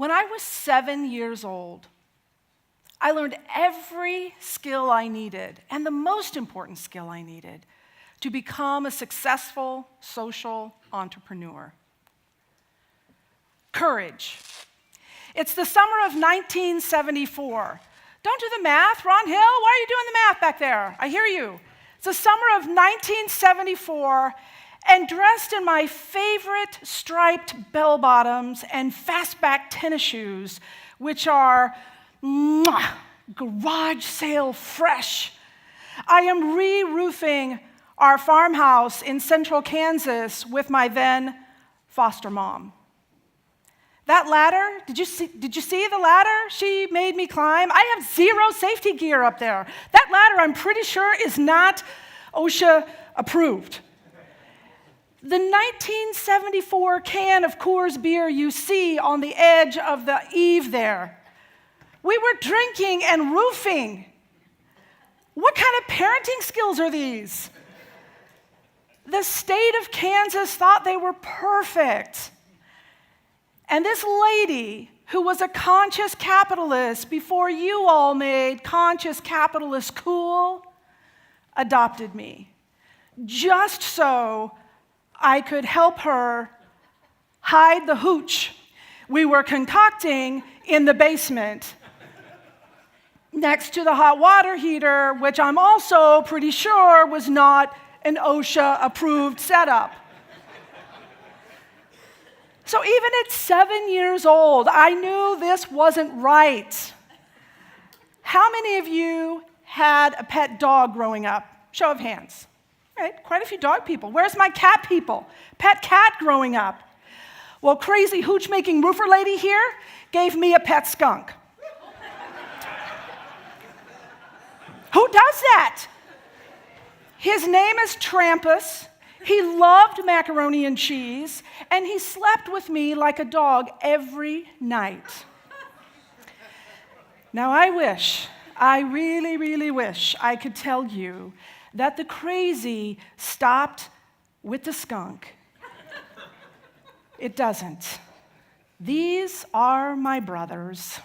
When I was 7 years old, I learned every skill I needed, and the most important skill I needed, to become a successful social entrepreneur. Courage. It's the summer of 1974. Don't do the math, Ron Hill. Why are you doing the math back there? I hear you. It's the summer of 1974, and dressed in my favorite striped bell-bottoms and fastback tennis shoes, which are garage sale fresh. I am re-roofing our farmhouse in central Kansas with my then foster mom. That ladder, did you see the ladder she made me climb? I have zero safety gear up there. That ladder, I'm pretty sure, is not OSHA approved. The 1974 can of Coors beer you see on the edge of the eave there, we were drinking and roofing. What kind of parenting skills are these? The state of Kansas thought they were perfect. And this lady, who was a conscious capitalist before you all made conscious capitalists cool, adopted me, just so I could help her hide the hooch we were concocting in the basement next to the hot water heater, which I'm also pretty sure was not an OSHA-approved setup. So even at 7 years old, I knew this wasn't right. How many of you had a pet dog growing up? Show of hands. Right, quite a few dog people. Where's my cat people? Pet cat growing up. Well, crazy hooch-making roofer lady here gave me a pet skunk. Who does that? His name is Trampus. He loved macaroni and cheese, and he slept with me like a dog every night. Now, I really, really wish I could tell you that the crazy stopped with the skunk. It doesn't. These are my brothers.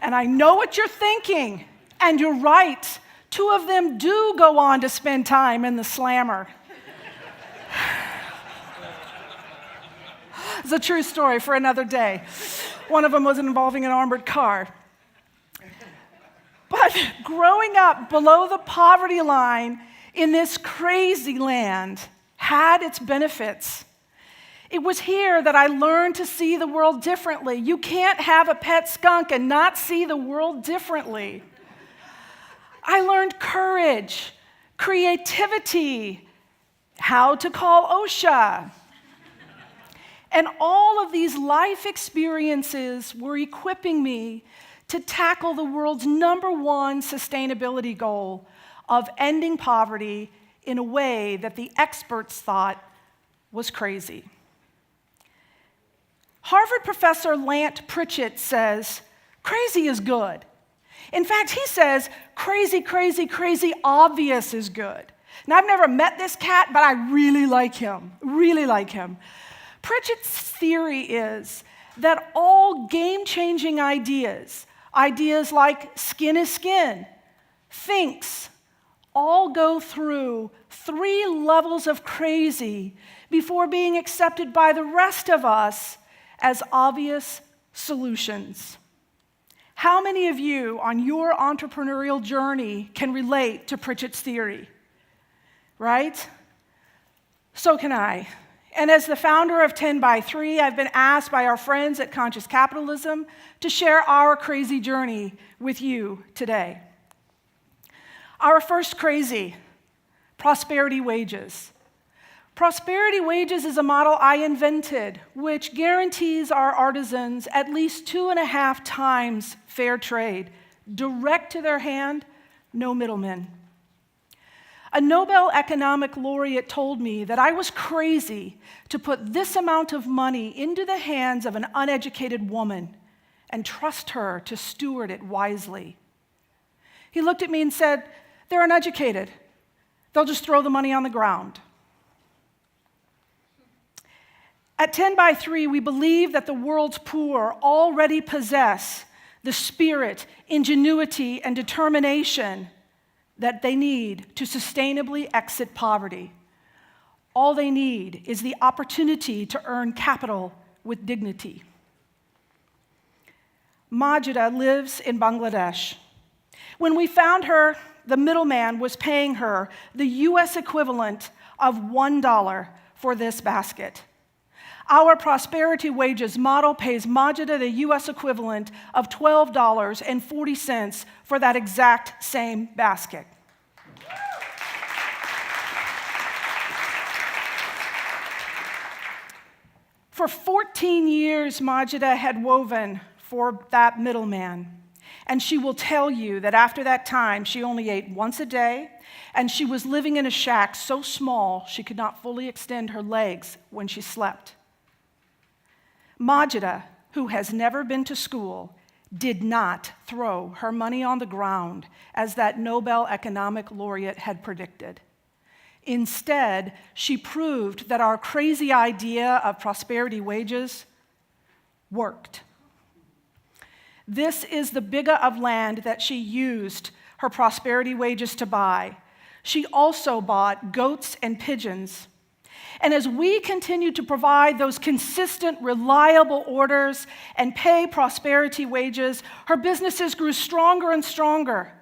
And I know what you're thinking, and you're right. 2 of them do go on to spend time in the slammer. It's a true story for another day. One of them was involving an armored car. But growing up below the poverty line in this crazy land had its benefits. It was here that I learned to see the world differently. You can't have a pet skunk and not see the world differently. I learned courage, creativity, how to call OSHA. And all of these life experiences were equipping me to tackle the world's #1 sustainability goal of ending poverty in a way that the experts thought was crazy. Harvard professor Lant Pritchett says, crazy is good. In fact, he says, crazy, crazy, crazy obvious is good. Now, I've never met this cat, but I really like him, Pritchett's theory is that all game-changing ideas like skin is skin, thinks, all go through 3 levels of crazy before being accepted by the rest of us as obvious solutions. How many of you on your entrepreneurial journey can relate to Pritchett's theory? Right? So can I. And as the founder of 10x3, I've been asked by our friends at Conscious Capitalism to share our crazy journey with you today. Our first crazy, prosperity wages. Prosperity wages is a model I invented, which guarantees our artisans at least 2.5 times fair trade, direct to their hand, no middlemen. A Nobel economic laureate told me that I was crazy to put this amount of money into the hands of an uneducated woman and trust her to steward it wisely. He looked at me and said, "They're uneducated. They'll just throw the money on the ground." At 10 by 3, we believe that the world's poor already possess the spirit, ingenuity, and determination that they need to sustainably exit poverty. All they need is the opportunity to earn capital with dignity. Majida lives in Bangladesh. When we found her, the middleman was paying her the US equivalent of $1 for this basket. Our prosperity wages model pays Majida the US equivalent of $12.40 for that exact same basket. For 14 years, Majida had woven for that middleman. And she will tell you that after that time, she only ate once a day, and she was living in a shack so small she could not fully extend her legs when she slept. Majida, who has never been to school, did not throw her money on the ground as that Nobel economic laureate had predicted. Instead, she proved that our crazy idea of prosperity wages worked. This is the biga of land that she used her prosperity wages to buy. She also bought goats and pigeons. And as we continued to provide those consistent, reliable orders and pay prosperity wages, her businesses grew stronger and stronger.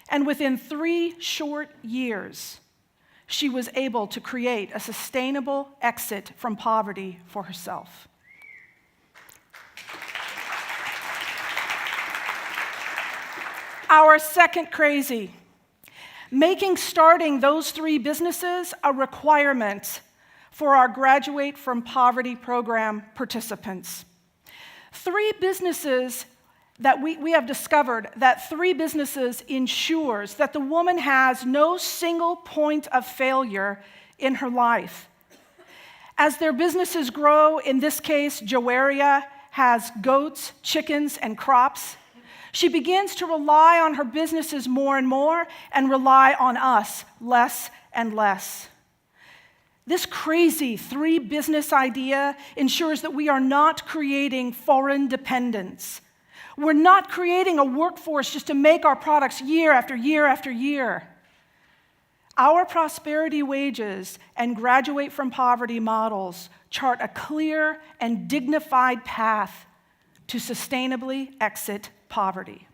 And within 3 short years, she was able to create a sustainable exit from poverty for herself. Our second crazy, making starting those 3 businesses a requirement for our Graduate from Poverty program participants. 3 businesses that we have discovered that 3 businesses ensures that the woman has no single point of failure in her life. As their businesses grow, in this case, Joaria has goats, chickens, and crops. She begins to rely on her businesses more and more and rely on us less and less. This crazy 3 business idea ensures that we are not creating foreign dependence. We're not creating a workforce just to make our products year after year after year. Our prosperity wages and graduate from poverty models chart a clear and dignified path to sustainably exit poverty.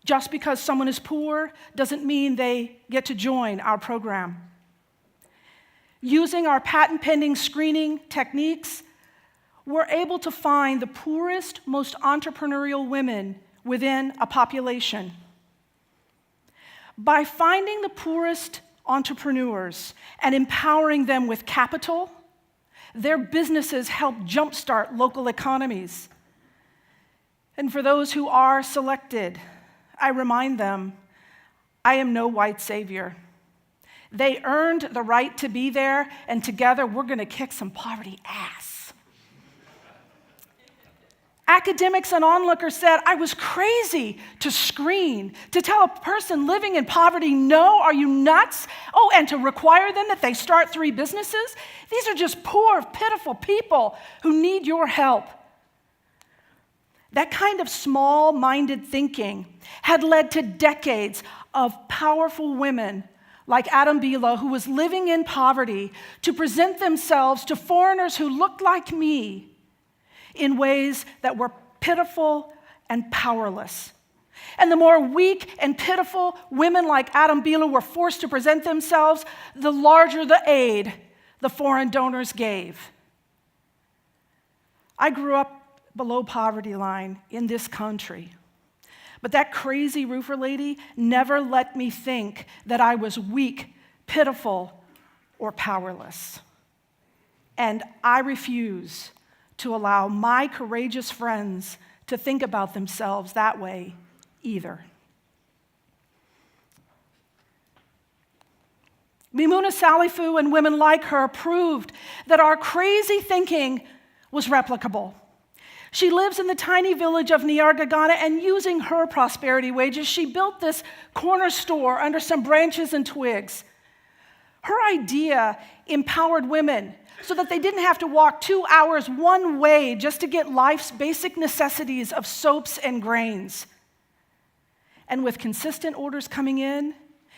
Just because someone is poor doesn't mean they get to join our program. Using our patent-pending screening techniques, we're able to find the poorest, most entrepreneurial women within a population. By finding the poorest entrepreneurs and empowering them with capital, their businesses help jumpstart local economies. And for those who are selected, I remind them, I am no white savior. They earned the right to be there, and together we're going to kick some poverty ass. Academics and onlookers said I was crazy to screen, to tell a person living in poverty, no, are you nuts? Oh, and to require them that they start 3 businesses? These are just poor, pitiful people who need your help. That kind of small-minded thinking had led to decades of powerful women like Adam Bila, who was living in poverty, to present themselves to foreigners who looked like me in ways that were pitiful and powerless. And the more weak and pitiful women like Adam Bila were forced to present themselves, the larger the aid the foreign donors gave. I grew up below poverty line in this country. But that crazy roofer lady never let me think that I was weak, pitiful, or powerless. And I refuse to allow my courageous friends to think about themselves that way either. Mimuna Salifu and women like her proved that our crazy thinking was replicable. She lives in the tiny village of Nyargagana, and using her prosperity wages, she built this corner store under some branches and twigs. Her idea empowered women so that they didn't have to walk 2 hours one way just to get life's basic necessities of soaps and grains. And with consistent orders coming in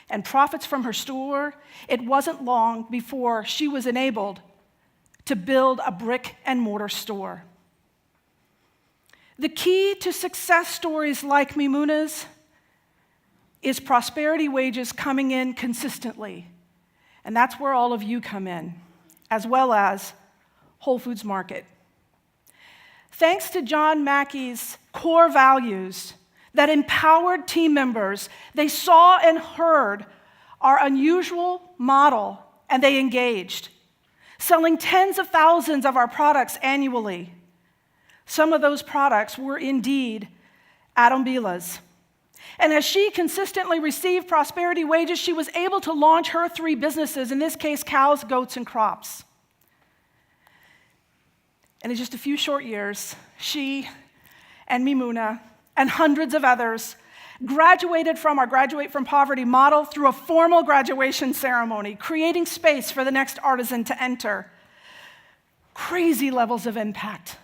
and profits from her store, it wasn't long before she was enabled to build a brick-and-mortar store. The key to success stories like Mimuna's is prosperity wages coming in consistently. And that's where all of you come in, as well as Whole Foods Market. Thanks to John Mackey's core values that empowered team members, they saw and heard our unusual model, and they engaged, selling tens of thousands of our products annually. Some of those products were indeed Adam Biela's. And as she consistently received prosperity wages, she was able to launch her 3 businesses, in this case, cows, goats, and crops. And in just a few short years, she and Mimuna and hundreds of others graduated from our Graduate from Poverty model through a formal graduation ceremony, creating space for the next artisan to enter. Crazy levels of impact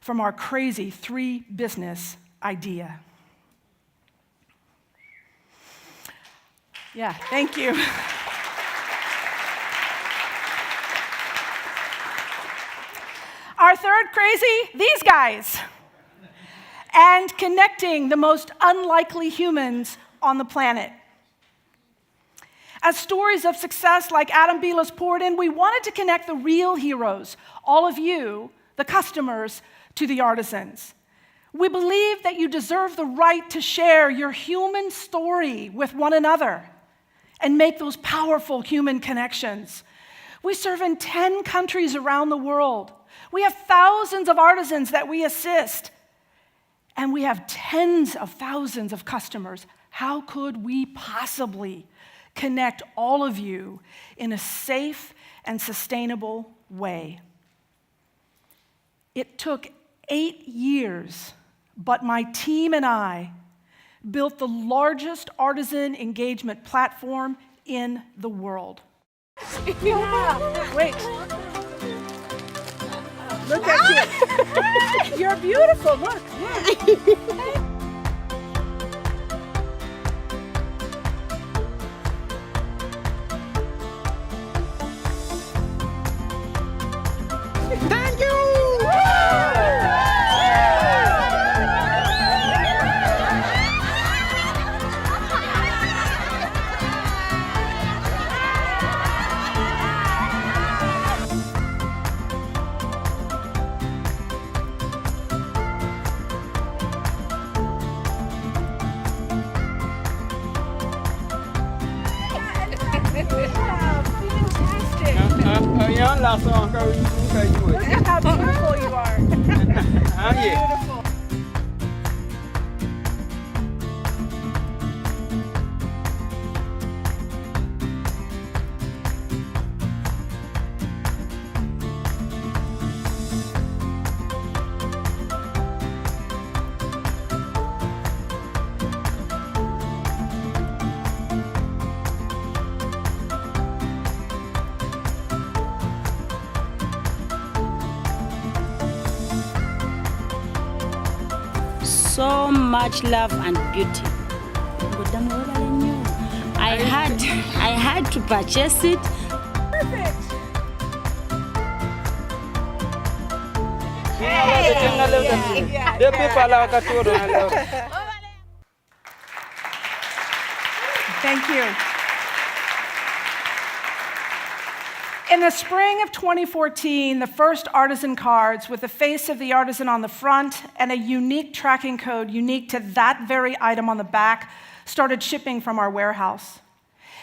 from our crazy 3-business idea. Yeah, thank you. Our third crazy, these guys. And connecting the most unlikely humans on the planet. As stories of success like Adam Biela's poured in, we wanted to connect the real heroes, all of you, the customers, to the artisans. We believe that you deserve the right to share your human story with one another and make those powerful human connections. We serve in 10 countries around the world. We have thousands of artisans that we assist. And we have tens of thousands of customers. How could we possibly connect all of you in a safe and sustainable way? It took 8 years, but my team and I built the largest artisan engagement platform in the world. Yeah. Wait. Look at you. You're beautiful. Look. Yeah. Thank you. Look at how beautiful you are. Beautiful. So much love and beauty. I had to purchase it. Perfect. Thank you. In the spring of 2014, the first artisan cards with the face of the artisan on the front and a unique tracking code unique to that very item on the back started shipping from our warehouse.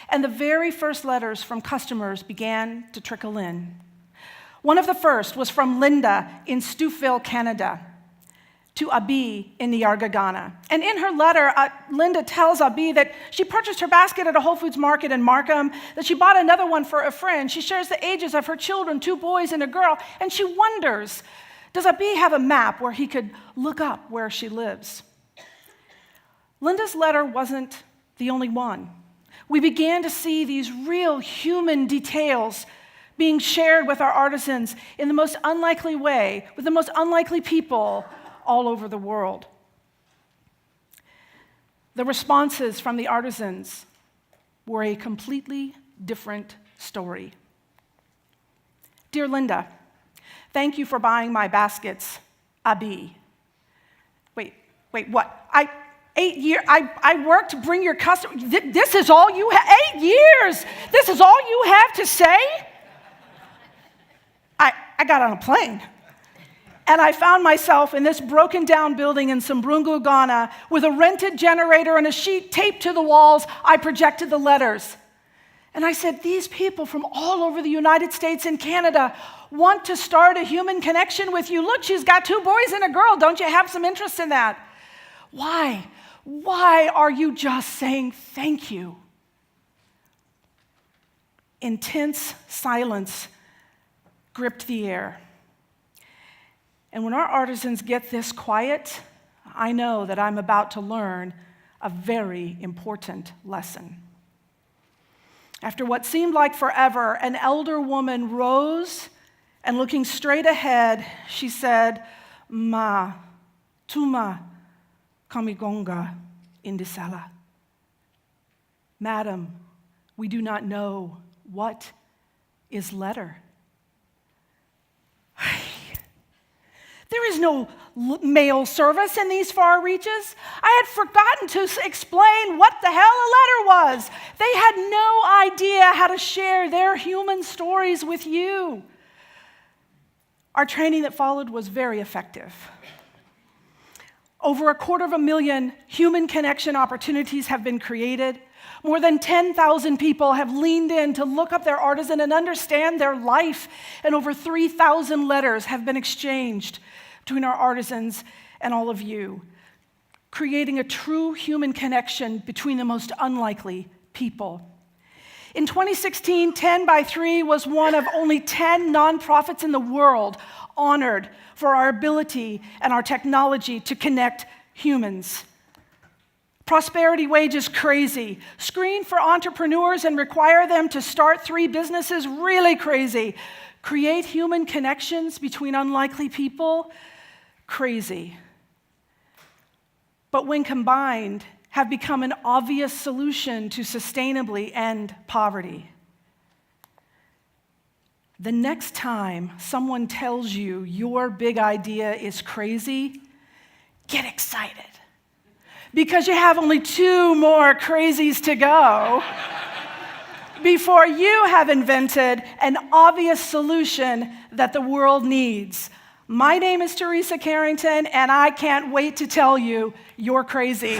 And the very first letters from customers began to trickle in. One of the first was from Linda in Stouffville, Canada, to Abi in Nyargagana. And in her letter, Linda tells Abi that she purchased her basket at a Whole Foods Market in Markham, that she bought another one for a friend. She shares the ages of her children, 2 boys and a girl, and she wonders, does Abi have a map where he could look up where she lives? Linda's letter wasn't the only one. we began to see these real human details being shared with our artisans in the most unlikely way, with the most unlikely people all over the world. The responses from the artisans were a completely different story. Dear Linda, thank you for buying my baskets, Abi. Wait, what? 8 years, I worked to bring your customer. This is all you have? 8 years? This is all you have to say? I got on a plane. And I found myself in this broken down building in Sambungu, Ghana, with a rented generator and a sheet taped to the walls. I projected the letters. And I said, these people from all over the United States and Canada want to start a human connection with you. Look, she's got 2 boys and a girl. Don't you have some interest in that? Why? Why are you just saying thank you? Intense silence gripped the air. And when our artisans get this quiet, I know that I'm about to learn a very important lesson. After what seemed like forever, an elder woman rose and looking straight ahead, she said, "Ma, tuma kamigonga indisala." Madam, we do not know what is letter. There is no mail service in these far reaches. I had forgotten to explain what the hell a letter was. They had no idea how to share their human stories with you. Our training that followed was very effective. Over 250,000 human connection opportunities have been created. More than 10,000 people have leaned in to look up their artisan and understand their life, and over 3,000 letters have been exchanged between our artisans and all of you, creating a true human connection between the most unlikely people. In 2016, 10 by 3 was one of only 10 nonprofits in the world honored for our ability and our technology to connect humans. Prosperity Wage is crazy. Screen for entrepreneurs and require them to start 3 businesses, really crazy. Create human connections between unlikely people, crazy. But when combined, have become an obvious solution to sustainably end poverty. The next time someone tells you your big idea is crazy, get excited. Because you have only 2 more crazies to go before you have invented an obvious solution that the world needs. My name is Theresa Carrington, and I can't wait to tell you you're crazy.